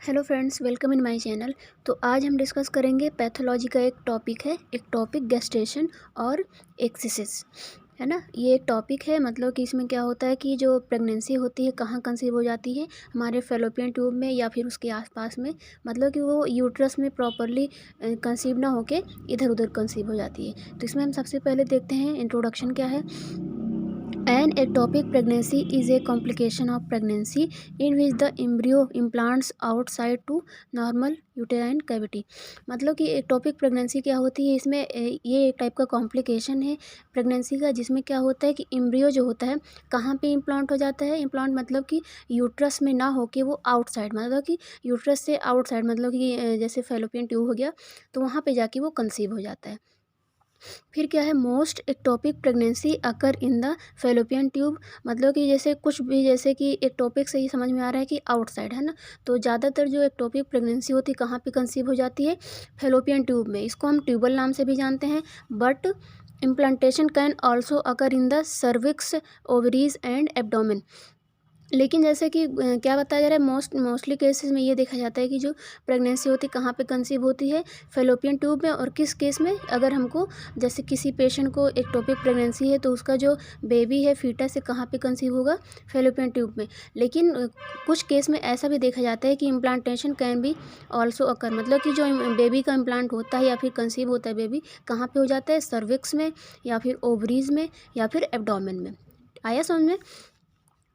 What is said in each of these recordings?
Hello friends, welcome in my channel. तो आज हम डिस्कस करेंगे पैथोलॉजी का एक टॉपिक गैस्ट्रेशन और एक्सिसिस, है ना। ये एक टॉपिक है, मतलब कि इसमें क्या होता है कि जो प्रेगनेंसी होती है कहाँ कंसीव हो जाती है, हमारे फेलोपियन ट्यूब में या फिर उसके आसपास में, मतलब कि वो यूट्रस में प्रॉपरली कंसीव ना होके इधर उधर कंसीव हो जाती है। तो इसमें हम सबसे पहले देखते हैं इंट्रोडक्शन क्या है। An ectopic pregnancy is a complication of pregnancy in which the embryo implants outside to normal uterine cavity। मतलब कि एक्टोपिक प्रेगनेंसी क्या होती है, इसमें ये एक टाइप का कॉम्प्लिकेशन है प्रेगनेंसी का, जिसमें क्या होता है कि एम्ब्रियो जो होता है कहाँ पे इम्प्लांट हो जाता है। इम्प्लांट मतलब कि यूट्रस में ना होके वो आउटसाइड, मतलब कि यूट्रस से आउटसाइड, मतलब कि जैसे फेलोपियन ट्यूब हो गया तो वहाँ पे जाके वो कंसीव हो जाता है। फिर क्या है, most ectopic pregnancy occur in the fallopian tube. मतलब कि जैसे कुछ भी, जैसे कि एक्टोपिक से ही समझ में आ रहा है कि आउटसाइड, है ना। तो ज़्यादातर जो एक्टोपिक प्रेगनेंसी होती है कहाँ पे कंसीव हो जाती है, फेलोपियन ट्यूब में। इसको हम ट्यूबल नाम से भी जानते हैं। But implantation can also occur in the cervix, ovaries and abdomen. लेकिन जैसे कि क्या बताया जा रहा है, मोस्टली केसेस में ये देखा जाता है कि जो प्रेगनेंसी होती है कहाँ पे कंसीव होती है, फेलोपियन ट्यूब में। और किस केस में, अगर हमको जैसे किसी पेशेंट को एक्टोपिक प्रेगनेंसी है तो उसका जो बेबी है, फीटस है, कहाँ पे कंसीव होगा, फेलोपियन ट्यूब में। लेकिन कुछ केस में ऐसा भी देखा जाता है कि इम्प्लांटेशन कैन बी ऑल्सो अकर, मतलब कि जो बेबी का इम्प्लांट होता है या फिर कंसीव होता है बेबी, कहाँ पे हो जाता है, सर्विक्स में या फिर ओवरीज में या फिर एब्डोमेन में। आया समझ में।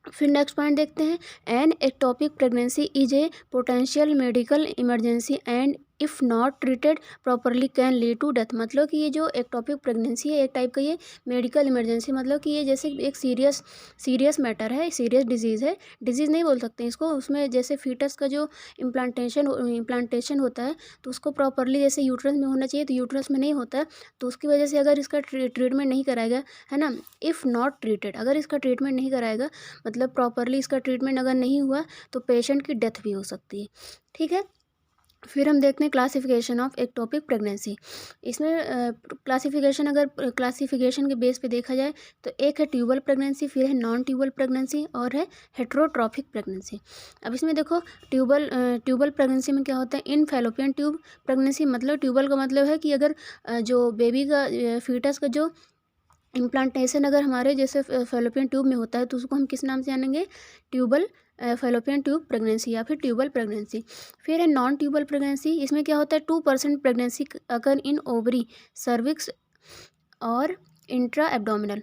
फिर नेक्स्ट पॉइंट देखते हैं। An ectopic pregnancy is a potential medical emergency and if not treated properly can lead to death. मतलब कि ये जो एक्टोपिक प्रेगनेंसी है एक टाइप का ये मेडिकल इमरजेंसी, मतलब कि ये जैसे एक सीरियस मैटर है, सीरियस डिजीज़ है। डिजीज़ नहीं बोल सकते इसको, उसमें जैसे फीटस का जो इम्प्लांटेशन होता है तो उसको प्रॉपरली जैसे यूट्रस में होना चाहिए तो यूट्रस में नहीं होता है। तो उसकी वजह से अगर इसका ट्रीटमेंट नहीं कराएगा, है ना, इफ़ नॉट ट्रीटेड, अगर इसका ट्रीटमेंट नहीं कराएगा, मतलब प्रॉपरली इसका ट्रीटमेंट अगर नहीं हुआ तो पेशेंट की डेथ भी हो सकती है। ठीक है। फिर हम देखते हैं क्लासिफिकेशन ऑफ एक्टोपिक प्रेगनेंसी। इसमें क्लासिफिकेशन, अगर क्लासिफिकेशन के बेस पे देखा जाए तो एक है ट्यूबल प्रेगनेंसी, फिर है नॉन ट्यूबल प्रेगनेंसी और है हेट्रोट्रॉफिक प्रेगनेंसी। अब इसमें देखो, ट्यूबल प्रेगनेंसी में क्या होता है, इन फेलोपियन ट्यूब प्रेगनेंसी, मतलब ट्यूबल का मतलब है कि अगर जो बेबी का फीटस का जो इम्प्लांटेशन अगर हमारे जैसे फेलोपियन ट्यूब में होता है तो उसको हम किस नाम से जानेंगे, ट्यूबल फेलोपियन ट्यूब प्रेगनेंसी या फिर ट्यूबल प्रेगनेंसी। फिर है नॉन ट्यूबल प्रेगनेंसी। इसमें क्या होता है, 2% प्रेगनेंसी अगर इन ओवरी, सर्विक्स और इंट्रा एब्डोमिनल।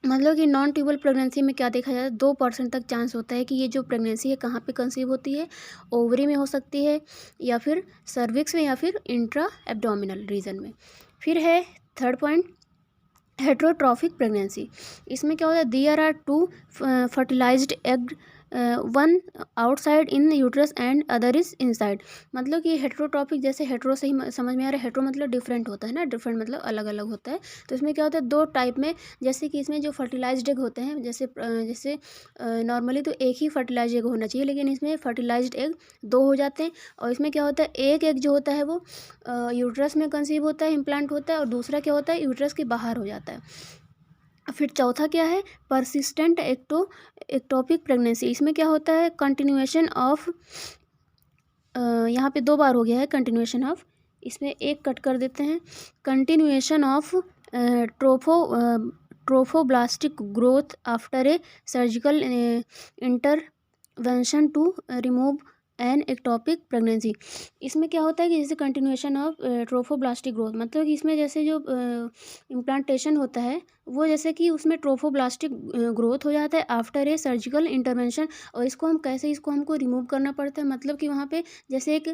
मतलब कि नॉन ट्यूबल प्रेगनेंसी में क्या देखा जाता है, 2% तक चांस होता है कि ये जो प्रेगनेंसी है कहाँ पे कंसीव होती है, ओवरी में हो सकती है या फिर सर्विक्स में या फिर इंट्रा एब्डोमिनल रीजन में। फिर है थर्ड पॉइंट, हेट्रोट्रॉफिक प्रेगनेंसी। इसमें क्या होता है, there are two fertilised egg, one outside in uterus and other is inside. मतलब कि हेट्रोट्रॉफिक, जैसे हेट्रो से ही समझ में आ रहा है, हेट्रो मतलब डिफरेंट होता है ना, डिफरेंट मतलब अलग अलग होता है। तो इसमें क्या होता है, दो टाइप में, जैसे कि इसमें जो फर्टिलाइज्ड एग होते हैं, जैसे नॉर्मली तो एक ही फर्टिलाइज्ड एग होना चाहिए, लेकिन इसमें फर्टिलाइज्ड एग दो हो जाते हैं। और इसमें क्या होता है, एक एग जो होता है वो यूट्रस में कंसीव होता है, इम्प्लांट होता है, और दूसरा क्या होता है, यूट्रस के बाहर हो जाता है। फिर चौथा क्या है, परसिस्टेंट एक्टोपिक प्रेगनेंसी। इसमें क्या होता है, कंटिन्यूएशन ऑफ, यहाँ पे दो बार हो गया है कंटिन्यूएशन ऑफ, इसमें एक कट कर देते हैं, continuation of tropho trophoblastic growth after a surgical intervention to remove an ectopic pregnancy. इसमें क्या होता है कि जैसे कंटिन्यूएशन ऑफ ट्रोफोब्लास्टिक ग्रोथ, मतलब कि इसमें जैसे जो इम्प्लांटेशन होता है वो जैसे कि उसमें ट्रोफोब्लास्टिक ग्रोथ हो जाता है आफ्टर ए सर्जिकल इंटरवेंशन। और इसको हम कैसे, इसको हमको रिमूव करना पड़ता है, मतलब कि वहाँ पे जैसे एक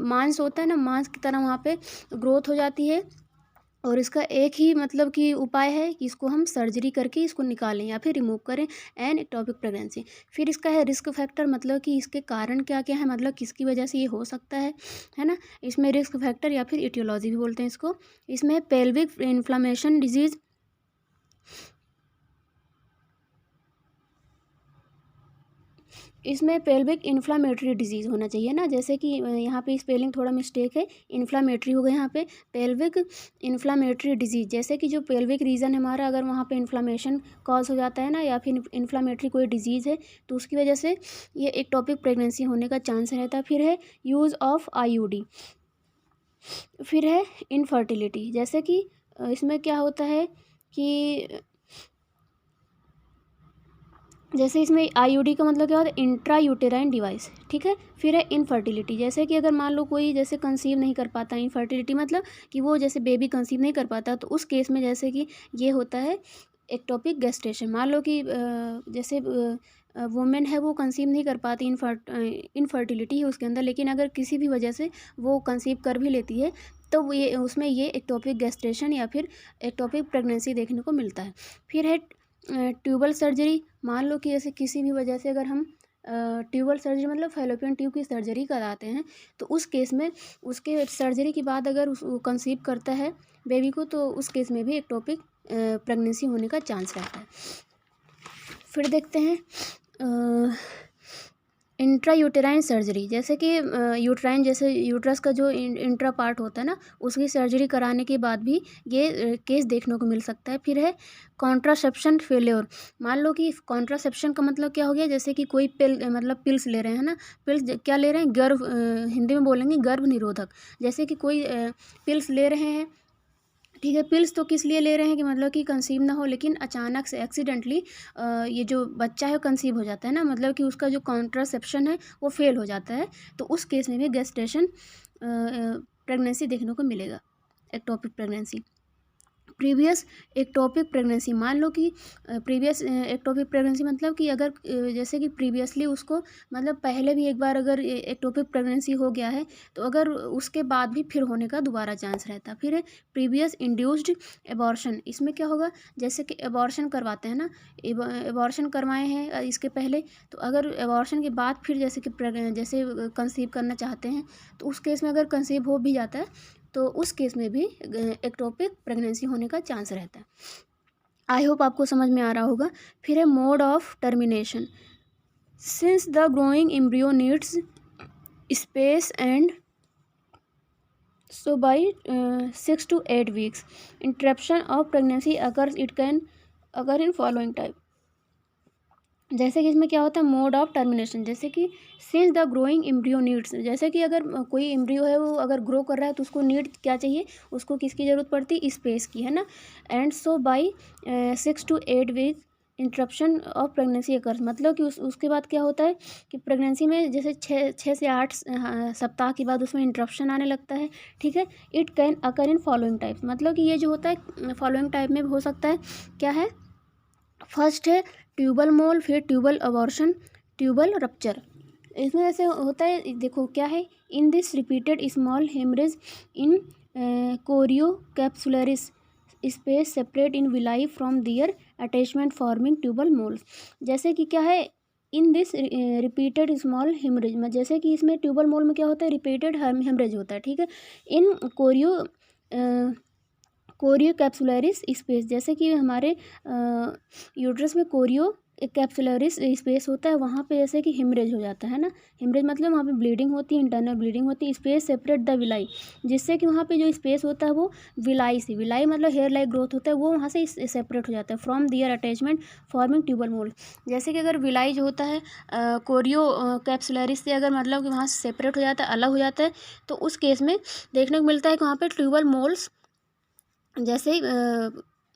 मांस होता है ना, मांस की तरह वहाँ पे ग्रोथ हो जाती है। और इसका एक ही मतलब कि उपाय है कि इसको हम सर्जरी करके इसको निकालें या फिर रिमूव करें, एन एक्टोपिक प्रेगनेंसी। फिर इसका है रिस्क फैक्टर, मतलब कि इसके कारण क्या क्या है, मतलब किसकी वजह से ये हो सकता है ना। इसमें रिस्क फैक्टर या फिर इटियोलॉजी भी बोलते हैं इसको। इसमें पेल्विक इन्फ्लामेशन डिजीज़, इसमें पेल्विक इन्फ्लामेटरी डिजीज़ होना चाहिए ना, जैसे कि यहाँ पे स्पेलिंग थोड़ा मिस्टेक है, इन्फ्लामेटरी होगा यहाँ पे, पेल्विक इन्फ्लामेटरी डिजीज़। जैसे कि जो पेल्विक रीजन हमारा अगर वहाँ पे इन्फ्लामेशन कॉज हो जाता है ना, या फिर इन्फ्लामेटरी कोई डिजीज़ है, तो उसकी वजह से ये एक्टोपिक प्रेगनेंसी होने का चांस रहता है। फिर है यूज़ ऑफ IUD। फिर है इनफर्टिलिटी, जैसे कि इसमें क्या होता है कि जैसे इसमें IUD का मतलब क्या होता है, इंट्रा यूटेराइन डिवाइस, ठीक है। फिर है इनफर्टिलिटी, जैसे कि अगर मान लो कोई जैसे कंसीव नहीं कर पाता, इनफर्टिलिटी मतलब कि वो जैसे बेबी कंसीव नहीं कर पाता, तो उस केस में जैसे कि ये होता है एक्टोपिक गेस्टेशन। मान लो कि जैसे वुमेन है वो कंसीव नहीं कर पाती, इनफर्टिलिटी है उसके अंदर, लेकिन अगर किसी भी वजह से वो कंसीव कर भी लेती है, तो वो ये उसमें ये एक्टोपिक गेस्टेशन या फिर एक्टोपिक प्रेगनेंसी देखने को मिलता है। फिर है ट्यूबल सर्जरी। मान लो कि जैसे किसी भी वजह से अगर हम ट्यूबल सर्जरी मतलब फैलोपियन ट्यूब की सर्जरी कराते हैं, तो उस केस में उसके सर्जरी के बाद अगर कंसीव करता है बेबी को, तो उस केस में भी एक्टोपिक प्रेगनेंसी होने का चांस रहता है। फिर देखते हैं इंट्रा यूटेराइन सर्जरी, जैसे कि यूट्राइन जैसे यूट्रस का जो इंट्रा पार्ट होता है ना, उसकी सर्जरी कराने के बाद भी ये केस देखने को मिल सकता है। फिर है कॉन्ट्रासेप्शन फेल्योर। मान लो कि कॉन्ट्रासेप्शन का मतलब क्या हो गया, जैसे कि कोई पिल मतलब पिल्स ले रहे हैं ना, पिल्स क्या ले रहे हैं, गर्भ हिंदी में बोलेंगे गर्भ निरोधक। जैसे कि कोई पिल्स ले रहे हैं, ठीक है, पिल्स तो किस लिए ले रहे हैं कि मतलब कि कंसीव ना हो, लेकिन अचानक से एक्सीडेंटली ये जो बच्चा है कंसीव हो जाता है ना, मतलब कि उसका जो कॉन्ट्रासेप्शन है वो फेल हो जाता है, तो उस केस में भी गेस्टेशन प्रेगनेंसी देखने को मिलेगा, ectopic pregnancy. Previous ectopic pregnancy, मान लो कि प्रीवियस एक्टोपिक प्रेगनेंसी मतलब कि अगर जैसे कि प्रीवियसली उसको मतलब पहले भी एक बार अगर एक्टोपिक प्रेगनेंसी हो गया है, तो अगर उसके बाद भी फिर होने का दोबारा चांस रहता है। फिर है प्रीवियस इंड्यूस्ड एबॉर्शन। इसमें क्या होगा, जैसे कि एबॉर्शन करवाते हैं ना, एबॉर्शन करवाए हैं इसके पहले, तो अगर एबॉर्शन के बाद फिर जैसे कि जैसे कंसीव करना चाहते हैं, तो उस केस में अगर कंसीव हो भी जाता है, तो उस केस में भी एक्टोपिक प्रेगनेंसी होने का चांस रहता है। आई होप आपको समझ में आ रहा होगा। फिर है mode of termination. Since the growing embryo needs space and so by 6 to 8 weeks interruption of pregnancy occurs, it can अगर इन फॉलोइंग टाइप। जैसे कि इसमें क्या होता है मोड ऑफ टर्मिनेशन, जैसे कि since the growing embryo needs, जैसे कि अगर कोई एम्ब्रियो है वो अगर ग्रो कर रहा है, तो उसको नीड क्या चाहिए, उसको किसकी ज़रूरत पड़ती है, स्पेस की, है ना। And so by 6 to 8 weeks interruption of pregnancy occurs, मतलब कि उसके बाद क्या होता है कि प्रेगनेंसी में जैसे 6 से 8 सप्ताह के बाद उसमें इंटरप्शन आने लगता है, ठीक है। It can occur in following types, मतलब कि ये जो होता है फॉलोइंग टाइप में हो सकता है, क्या है, फर्स्ट है ट्यूबल मोल, फिर ट्यूबल अबॉर्शन, ट्यूबल रप्चर। इसमें ऐसे होता है, देखो क्या है, in this repeated small haemorrhage in chorio capsularis space separate in villi from their attachment forming tubal moles. जैसे कि क्या है, in this repeated small haemorrhage, जैसे कि इसमें ट्यूबल मोल में क्या होता है, रिपीटेड हेमरेज होता है, ठीक है। इन कोरियो कैप्सुलरिस स्पेस, जैसे कि हमारे यूट्रस में कोरियो एक कैप्सुलरिस स्पेस होता है, वहाँ पे जैसे कि हिमरेज हो जाता है ना, हिमरेज मतलब वहाँ पे ब्लीडिंग होती है, इंटरनल ब्लीडिंग होती है, स्पेस सेपरेट द विलाई, जिससे कि वहाँ पे जो स्पेस होता है वो विलाई से, विलाई मतलब हेयर लाइक ग्रोथ होता है, वो वहाँ से सेपरेट हो जाता है from their attachment forming tubal mole. जैसे कि अगर विलाई जो होता है कोरियो कैप्सुलरिस से अगर मतलब कि वहाँ से सेपरेट हो जाता है, अलग हो जाता है, तो उस केस में देखने को मिलता है कि वहाँ पर ट्यूबल मोल्स जैसे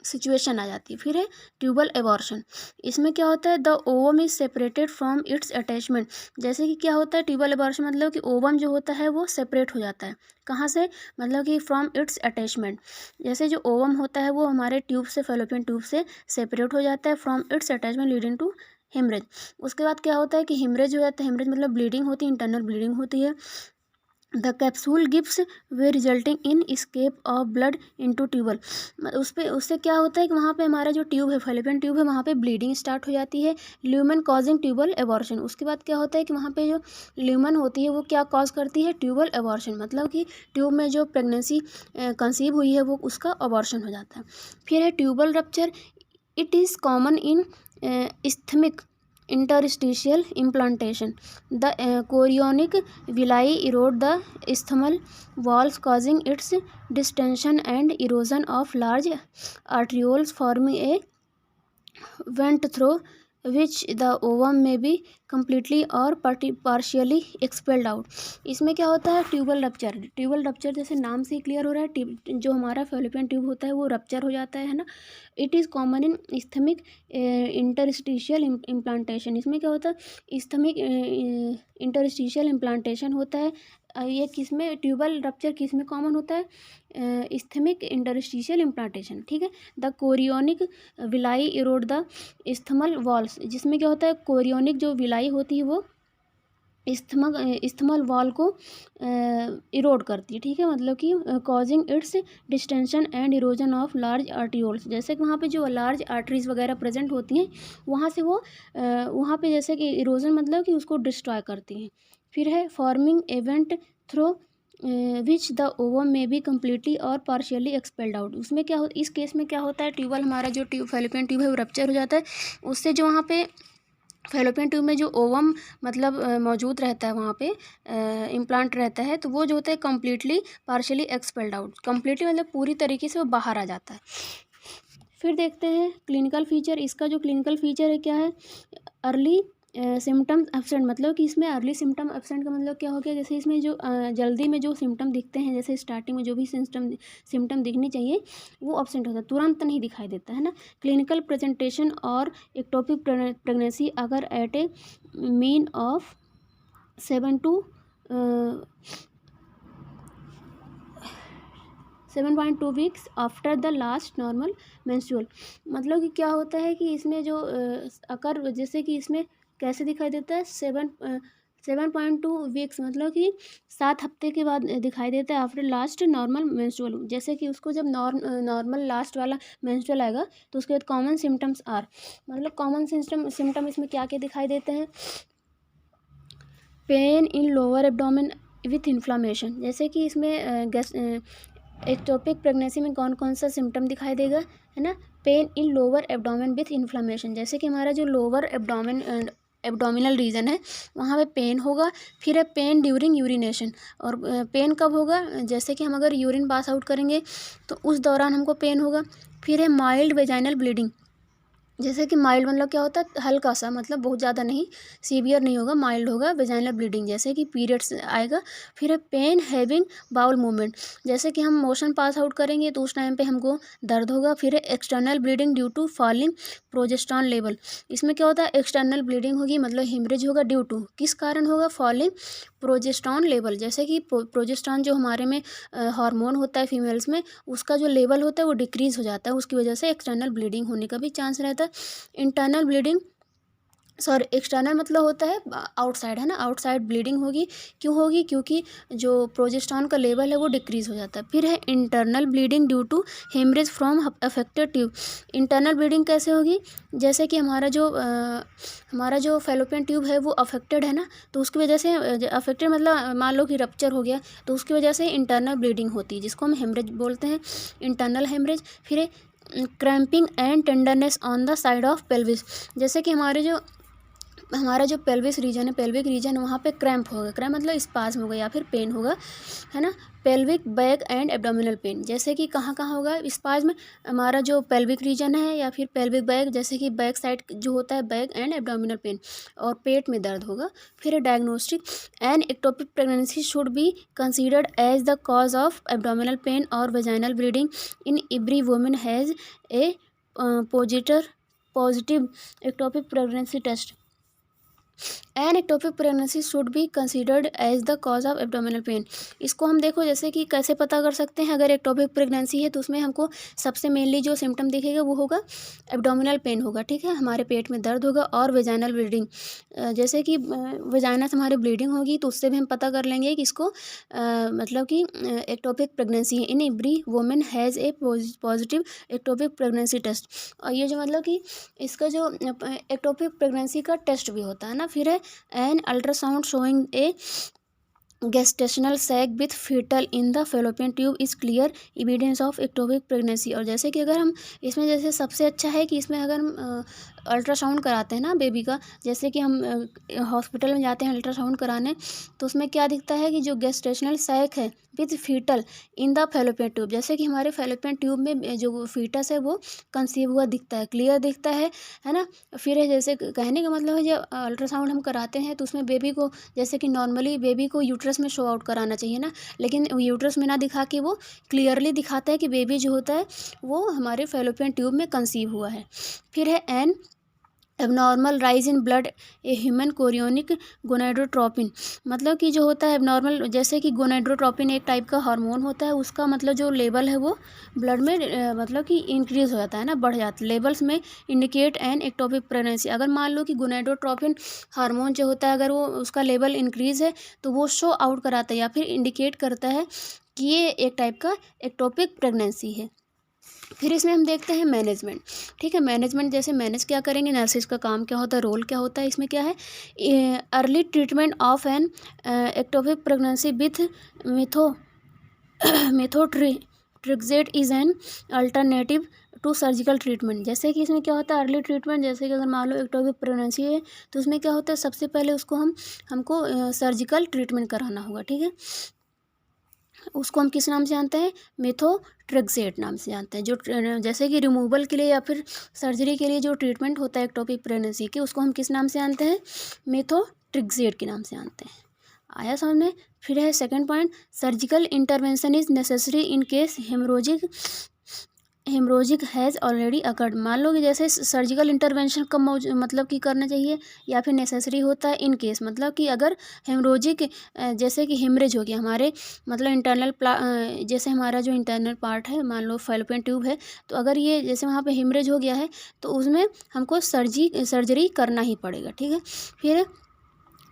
सिचुएशन आ जाती है। फिर है ट्यूबल एबॉर्शन। इसमें क्या होता है, the ovum is separated from its attachment. जैसे कि क्या होता है ट्यूबल एबॉर्शन मतलब कि ओवम जो होता है वो सेपरेट हो जाता है, कहाँ से, मतलब कि फ्रॉम इट्स अटैचमेंट। जैसे जो ओवम होता है वो हमारे ट्यूब से, फैलोपियन ट्यूब से सेपरेट हो जाता है from its attachment leading to haemorrhage. उसके बाद क्या होता है कि हेमरेज हो जाता है, हेमरेज मतलब ब्लीडिंग होती है, इंटरनल ब्लीडिंग होती है। The capsule gives way resulting in escape of blood into tubal. उससे क्या होता है कि वहाँ पे हमारा जो ट्यूब है, फैलोपियन ट्यूब है, वहाँ पे ब्लीडिंग स्टार्ट हो जाती है, ल्यूमन कॉजिंग ट्यूबल एबॉर्शन। उसके बाद क्या होता है कि वहाँ पे जो ल्यूमन होती है वो क्या कॉज करती है, ट्यूबल एबॉर्शन, मतलब कि ट्यूब में जो प्रेगनेंसी कंसीव हुई है वो उसका अबॉर्शन हो जाता है। फिर है tubal rupture. It is common in isthmic interstitial implantation. The chorionic villi erode the isthmal walls, causing its distension and erosion of large arterioles, forming a vent through which the ovum may be completely or partially expelled out. इसमें क्या होता है, tubal rupture. Tubal rupture जैसे नाम से ही clear हो रहा है, जो हमारा फेलोपियन ट्यूब होता है वो रप्चर हो जाता है ना. It is common in isthmic interstitial implantation. इसमें क्या होता है, इस्थमिक इंटरस्टिशियल इम्प्लांटेशन होता है. ये किस में, ट्यूबल रप्चर किस में कॉमन होता है, इस्थमिक इंटरस्टिशियल इम्प्लांटेशन. ठीक है. The chorionic villi erode the isthmal walls, जिसमें क्या होता है, कोरियोनिक जो विलाई होती है वो इस्थमल वॉल को इरोड करती है. ठीक है, मतलब कि causing its distension and erosion of large arterioles. जैसे कि वहाँ पे जो लार्ज आर्टरीज वगैरह प्रेजेंट होती हैं, वहाँ से वो वहाँ पे जैसे कि इरोजन मतलब कि उसको डिस्ट्रॉय करती हैं. फिर है forming event through which the ovum में बी कम्प्लीटली और पार्शियली एक्सपेल्ड आउट. उसमें क्या हो, इस केस में क्या होता है, ट्यूबल हमारा जो फेलोपियन ट्यूब है वो रप्चर हो जाता है. उससे जो वहाँ पे फेलोपियन ट्यूब में जो ओवम मतलब मौजूद रहता है, वहाँ पे इम्प्लांट रहता है, तो वो जो होता है completely partially expelled out. Completely मतलब पूरी तरीके से वो बाहर आ जाता है. फिर देखते हैं क्लिनिकल फीचर. इसका जो क्लिनिकल फीचर है क्या है, अर्ली सिम्टम्स एब्सेंट. मतलब कि इसमें अर्ली सिम्टम एब्सेंट का मतलब क्या हो गया, जैसे इसमें जो जल्दी में जो सिम्टम दिखते हैं, जैसे स्टार्टिंग में जो भी सिम्टम दिखने चाहिए वो एब्सेंट होता है, तुरंत नहीं दिखाई देता है ना. क्लिनिकल प्रेजेंटेशन और एक्टोपिक प्रेगनेंसी अगर at a mean of 7.2 weeks after the last normal menstrual. मतलब कि क्या होता है कि इसमें जो अकर, जैसे कि इसमें कैसे दिखाई देता है, 7.2 वीक्स मतलब कि 7 हफ्ते के बाद दिखाई देता है आफ्टर लास्ट नॉर्मल मेंस्ट्रुअल. जैसे कि उसको जब नॉर्मल लास्ट वाला मेंस्ट्रुअल आएगा तो उसके बाद कॉमन सिम्टम्स आर, मतलब कॉमन सिम्टम इसमें क्या क्या दिखाई देते हैं, pain in lower abdomen with inflammation. जैसे कि इसमें एक्टोपिक प्रेगनेंसी में कौन कौन सा सिम्टम दिखाई देगा, है ना, pain in lower abdomen with inflammation. जैसे कि हमारा जो लोअर एब्डोमिनल रीजन है वहाँ पे पेन होगा. फिर है पेन ड्यूरिंग यूरिनेशन. और पेन कब होगा, जैसे कि हम अगर यूरिन पास आउट करेंगे तो उस दौरान हमको पेन होगा. फिर है माइल्ड वेजाइनल ब्लीडिंग. जैसे कि माइल्ड मतलब क्या होता है, हल्का सा, मतलब बहुत ज़्यादा नहीं, सीवियर नहीं होगा, माइल्ड होगा. वेजाइनल ब्लीडिंग जैसे कि पीरियड्स आएगा. फिर है पेन हैविंग बाउल मूवमेंट. जैसे कि हम मोशन पास आउट करेंगे तो उस टाइम पे हमको दर्द होगा. फिर है external bleeding due to falling progesterone level. इसमें क्या होता है, एक्सटर्नल ब्लीडिंग होगी मतलब हेमरेज होगा, ड्यू टू किस कारण होगा, फॉलिंग प्रोजेस्टेरॉन लेवल. जैसे कि प्रोजेस्टेरॉन जो हमारे में हार्मोन होता है फीमेल्स में, उसका जो लेवल होता है वो डिक्रीज़ हो जाता है, उसकी वजह से एक्सटर्नल ब्लीडिंग होने का भी चांस रहता है. इंटरनल ब्लीडिंग, सॉरी, एक्सटर्नल मतलब होता है आउटसाइड, है ना, आउटसाइड ब्लीडिंग होगी. क्यों होगी, क्योंकि जो प्रोजेस्टेरॉन का लेवल है वो डिक्रीज़ हो जाता है. फिर है internal bleeding due to haemorrhage from affected tube. Internal bleeding कैसे होगी, जैसे कि हमारा जो फेलोपियन ट्यूब है वो अफेक्टेड है ना, तो उसकी वजह से अफेक्टेड मतलब मान लो कि रप्चर हो गया, तो उसकी वजह से इंटरनल ब्लीडिंग होती है, जिसको हम हेमरेज बोलते हैं, इंटरनल हेमरेज. फिर है cramping and tenderness on the side of pelvis. जैसे कि हमारा जो पेल्विस रीजन है, पेल्विक रीजन, वहाँ पे क्रैम्प होगा. क्रैम्प मतलब स्पाज्म होगा या फिर पेन होगा, है ना. Pelvic back and abdominal pain. जैसे कि कहाँ कहाँ होगा स्पाज्म, हमारा जो पेल्विक रीजन है या फिर पेल्विक बैक, जैसे कि बैक साइड जो होता है, बैक एंड एब्डोमिनल पेन, और पेट में दर्द होगा. फिर diagnostic, an ectopic pregnancy should be considered as the cause of abdominal pain और vaginal bleeding in every woman has a positive ectopic pregnancy test. An ectopic pregnancy should be considered as the cause of abdominal pain. इसको हम देखो जैसे कि कैसे पता कर सकते हैं, अगर एक्टोपिक प्रेगनेंसी है तो उसमें हमको सबसे मेनली जो सिम्टम दिखेगा वो होगा एब्डोमिनल पेन होगा. ठीक है, हमारे पेट में दर्द होगा. और वेजाइनल ब्लीडिंग, जैसे कि वेजाइना से हमारी ब्लीडिंग होगी तो उससे भी हम पता कर लेंगे कि इसको मतलब कि एक्टोपिक प्रेगनेंसी है. In every woman has a positive ectopic pregnancy test. और ये जो मतलब कि इसका जो एक्टोपिक प्रेगनेंसी का टेस्ट भी होता है ना. फिर है an ultrasound showing a gestational sac with fetal in the fallopian tube is clear evidence of ectopic pregnancy. और जैसे कि अगर हम इसमें, जैसे सबसे अच्छा है कि इसमें अगर हम अल्ट्रासाउंड कराते हैं ना बेबी का, जैसे कि हम हॉस्पिटल में जाते हैं अल्ट्रासाउंड कराने, तो उसमें क्या दिखता है कि जो गेस्टेशनल सैक है with fetal in the fallopian tube, जैसे कि हमारे फैलोपियन ट्यूब में जो फीटस है वो कंसीव हुआ दिखता है, क्लियर दिखता है ना। फिर है जैसे कहने का मतलब है जब अल्ट्रासाउंड हम कराते हैं तो उसमें बेबी को, जैसे कि नॉर्मली बेबी को यूट्रस में शो आउट कराना चाहिए ना, लेकिन यूट्रस में ना दिखा के वो क्लियरली दिखाता है कि बेबी जो होता है वो हमारे फैलोपियन ट्यूब में कंसीव हुआ है। फिर है N abnormal rise in blood a human chorionic gonadotropin, मतलब कि जो होता है एबनॉर्मल, जैसे कि गोनाडोट्रोपिन एक टाइप का हार्मोन होता है, उसका मतलब जो लेवल है वो ब्लड में मतलब कि इंक्रीज हो जाता है ना, बढ़ जाता है। लेवल्स में इंडिकेट एन एक्टोपिक प्रेगनेंसी, अगर मान लो कि गोनाडोट्रोपिन हार्मोन जो होता है अगर वो उसका लेवल इंक्रीज है तो वो शो आउट कराता है या फिर इंडिकेट करता है कि ये एक टाइप का एक्टोपिक प्रेगनेंसी है। फिर इसमें हम देखते हैं मैनेजमेंट। ठीक है, मैनेजमेंट जैसे मैनेज क्या करेंगे, नर्सिस का काम क्या होता है, रोल क्या होता है, इसमें क्या है, early treatment of an ectopic pregnancy with metho methotrexate is an alternative to surgical treatment. जैसे कि इसमें क्या होता है अर्ली ट्रीटमेंट, जैसे कि अगर मान लो एक्टोपिक प्रेगनेंसी है तो उसमें क्या होता है, सबसे पहले उसको हमको सर्जिकल ट्रीटमेंट कराना होगा। ठीक है, उसको हम किस नाम से जानते हैं, मेथोट्रेक्सेट नाम से जानते हैं। जो जैसे कि रिमूवल के लिए या फिर सर्जरी के लिए जो ट्रीटमेंट होता है एक्टोपिक प्रेगनेंसी की, उसको हम किस नाम से जानते हैं, मेथोट्रेक्सेट के नाम से जानते हैं। आया समझ में। फिर है second point, surgical intervention is necessary in case haemorrhagic has already occurred. मान लो कि जैसे सर्जिकल इंटरवेंशन कब मतलब कि करना चाहिए या फिर नेसेसरी होता है इन केस, मतलब कि अगर हेमरोजिक जैसे कि हेमरेज हो गया हमारे मतलब इंटरनल जैसे हमारा जो इंटरनल पार्ट है, मान लो फैलोपियन ट्यूब है, तो अगर ये जैसे वहाँ पे हेमरेज हो गया है तो उसमें हमको सर्जरी करना ही पड़ेगा। ठीक है, फिर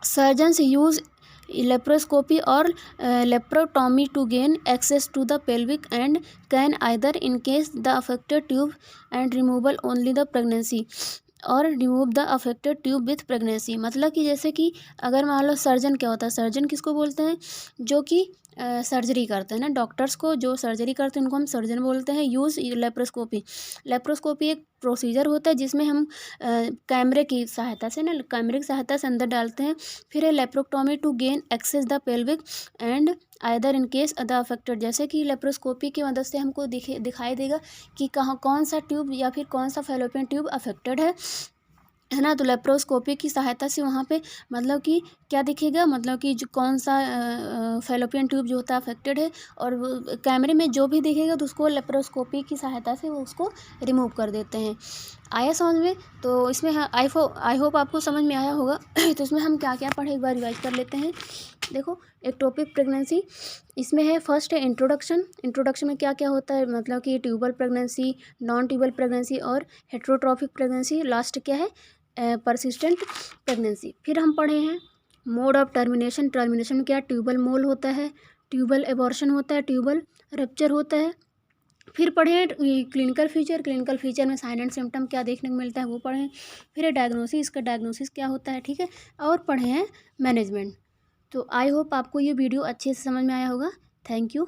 सर्जन्स यूज़ लेप्रोस्कोपी और laparotomy to gain access to the pelvic and can either in case the affected tube and removal only the pregnancy और remove the affected tube with pregnancy. मतलब कि जैसे कि अगर मान लो सर्जन क्या होता है, सर्जन किसको बोलते हैं, जो कि सर्जरी करते हैं ना, डॉक्टर्स को जो सर्जरी करते हैं उनको हम सर्जन बोलते हैं। यूज़ लेप्रोस्कोपी, लेप्रोस्कोपी एक प्रोसीजर होता है जिसमें हम कैमरे की सहायता से ना, कैमरे की सहायता से अंदर डालते हैं। फिर है laparotomy to gain access the pelvic and either in case the affected, जैसे कि लेप्रोस्कोपी की मदद से हमको दिखाई देगा कि कहाँ कौन सा ट्यूब या फिर कौन सा फैलोपियन ट्यूब अफेक्टेड है ना। तो लेप्रोस्कोपी की सहायता से वहाँ पे मतलब कि क्या दिखेगा, मतलब कि जो कौन सा फैलोपियन ट्यूब जो होता है अफेक्टेड है, और कैमरे में जो भी दिखेगा तो उसको लेप्रोस्कोपी की सहायता से वो उसको रिमूव कर देते हैं। आया समझ में। तो इसमें आई होप आपको समझ में आया होगा। तो इसमें हम क्या क्या पढ़े एक बार रिवाइज कर लेते हैं। देखो, एक्टोपिक प्रेगनेंसी इसमें है, फर्स्ट है इंट्रोडक्शन। इंट्रोडक्शन में क्या क्या होता है, मतलब कि tubal pregnancy, non tubal pregnancy और हेट्रोट्रॉफिक प्रेगनेंसी। लास्ट क्या है, परसिस्टेंट प्रेगनेंसी। फिर हम पढ़े हैं मोड ऑफ टर्मिनेशन। टर्मिनेशन में क्या, ट्यूबल मोल होता है, ट्यूबल एबॉर्शन होता है, ट्यूबल रप्चर होता है। फिर पढ़े हैं क्लिनिकल फीचर। क्लिनिकल फीचर में साइन एंड सिम्टम क्या देखने को मिलता है वो पढ़े। फिर है डायग्नोसिस, इसका डायग्नोसिस क्या होता है। ठीक है, और पढ़े हैं मैनेजमेंट। तो आई होप आपको ये वीडियो अच्छे से समझ में आया होगा। Thank you.